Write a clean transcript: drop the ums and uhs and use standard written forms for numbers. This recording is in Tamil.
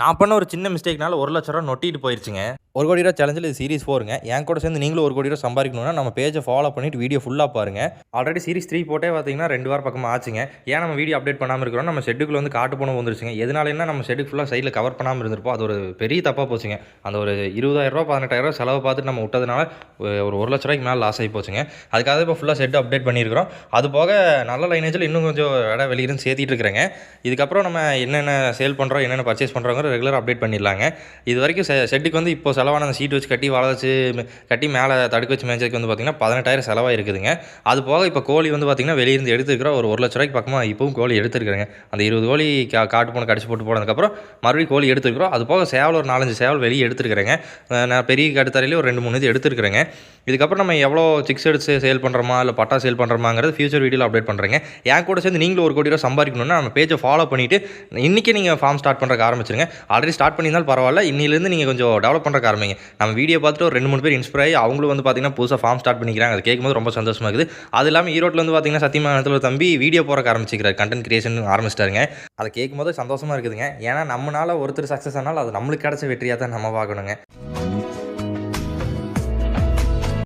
நான் பண்ண ஒரு சின்ன மிஸ்டேக்னால ரூ. 1,00,000 நொட்டிட்டு போயிருச்சுங்க. ₹1,00,00,000 சேலஞ்சில இது சீரிஸ் 4ங்க. என் கூட சேர்ந்து நீங்களும் ₹1,00,00,000 சம்பாதிக்கணும்னா நம்ம பேஜை ஃபாலோ பண்ணிட்டு வீடியோ ஃபுல்லா பாருங்க. ஆல்ரெடி சீரிஸ் 3 போட்டே பார்த்தீங்கன்னா 2 வாரம் பக்கமா ஆச்சுங்க. ஏன் நம்ம வீடியோ அப்டேட் பண்ணாம இருக்கிறோம், நம்ம ஷெட்டுக்குள்ள வந்து காட்டுப்பூனை வந்துருச்சுங்க. எதனாலன்னா நம்ம ஷெட்டுக்கு ஃபுல்லா சைடுல கவர் பண்ணாம இருந்திருப்போம். அது ஒரு பெரிய தப்பா போச்சுங்க. அந்த ஒரு ₹20,000 ₹18,000 செலவு பார்த்துட்டு நம்ம விட்டதுனால ஒரு ₹1,00,000 மேல லாஸ் ஆகி போச்சுங்க. அதுக்காக இப்போ ஃபுல்லா ஷெட் அப்டேட் பண்ணியிருக்கிறோம். அது போக நல்ல லைனேஜில் இன்னும் கொஞ்சம் இடம் வெளியிருந்து சேர்த்திட்டு இருக்கிறேங்க. இதுக்கப்புறம் நம்ம என்னென்ன சேல் பண்ணுறோம், என்னென்ன பர்ச்சேஸ் பண்ணுறோங்கிற ரெகுலர் அப்டேட் பண்ணிடலாங்க. இது வரைக்கும் ஷெட்டுக்கு வந்து இப்போ செலவான அந்த சீட் வச்சு கட்டி வாழ வச்சு கட்டி மேலே தடுக்க வச்சு மேய்ச்சதுக்கு வந்து பார்த்தீங்கன்னா 18,000 செலவாக இருக்குதுங்க. அது போக இப்போ கோழி வந்து பார்த்தீங்கன்னா வெளியிருந்து எடுத்துருக்கிற ஒரு ₹1,00,000 பக்கமாக இப்போவும் கோழி எடுத்துருக்குறேங்க. அந்த 20 கோழி காட்டு போன கடிச்சு போட்டு போனதுக்கப்புறம் மறுபடியும் கோழி எடுத்துருக்குறோம். அது போக சேவல் ஒரு 4-5 சேவல் வெளியே எடுத்துருக்குறேங்க. நான் பெரிய கட்டுத்தரையிலே ஒரு 2-3 இது எடுத்துருக்குறேங்க. இதுக்கப்புறம் நம்ம எவ்வளோ சிக்ஸ் எடுத்து சேல் பண்ணுறோமா இல்லை பட்டா சேல் பண்ணுறோமாங்கிறது ஃபியூச்சர் வீடியோவில் அப்டேட் பண்ணுறேங்க. என் கூட சேர்ந்து நீங்களும் ₹1,00,00,000 சம்பாதிக்கணும்னா நம்ம பேஜை ஃபாலோ பண்ணிவிட்டு இன்றைக்கி நீங்கள் ஃபார்ம் ஸ்டார்ட் பண்ணுறக்கு ஆரம்பிச்சிருங்க. ஆல்ரெடி ஸ்டார்ட் பண்ணியிருந்தாலும் பரவாயில்ல, இன்னிலேருந்து நீங்கள் கொஞ்சம் டெவலப் பண்ணுறக்கு ஆரம்பிங்க. நம்ம வீடியோ பார்த்துட்டு ஒரு 2-3 பேர் இன்ஸ்பயர் ஆகி அவங்களும் வந்து பார்த்தீங்கன்னா புதுசாக ஃபார்ம் ஸ்டார்ட் பண்ணிக்கிறாங்க. அது கேட்கும்போது ரொம்ப சந்தோஷமாக இருக்குது. அது இல்லாமல் ஈரோட்டில் வந்து பார்த்தீங்கன்னா சத்தியமங்கலத்தில் ஒரு தம்பி வீடியோ போகிறக்கு ஆரம்பிச்சிக்கிறார், கண்டென்ட் கிரியேஷன் ஆரம்பிச்சிட்டாருங்க. அதை கேட்கும்போது சந்தோஷமாக இருக்குதுங்க. ஏன்னா நம்மளால ஒருத்தர் சக்ஸஸ் ஆனால் அது நம்மளுக்கு கிடைச்ச வெற்றியாக தான் நம்ம பார்க்கணுங்க.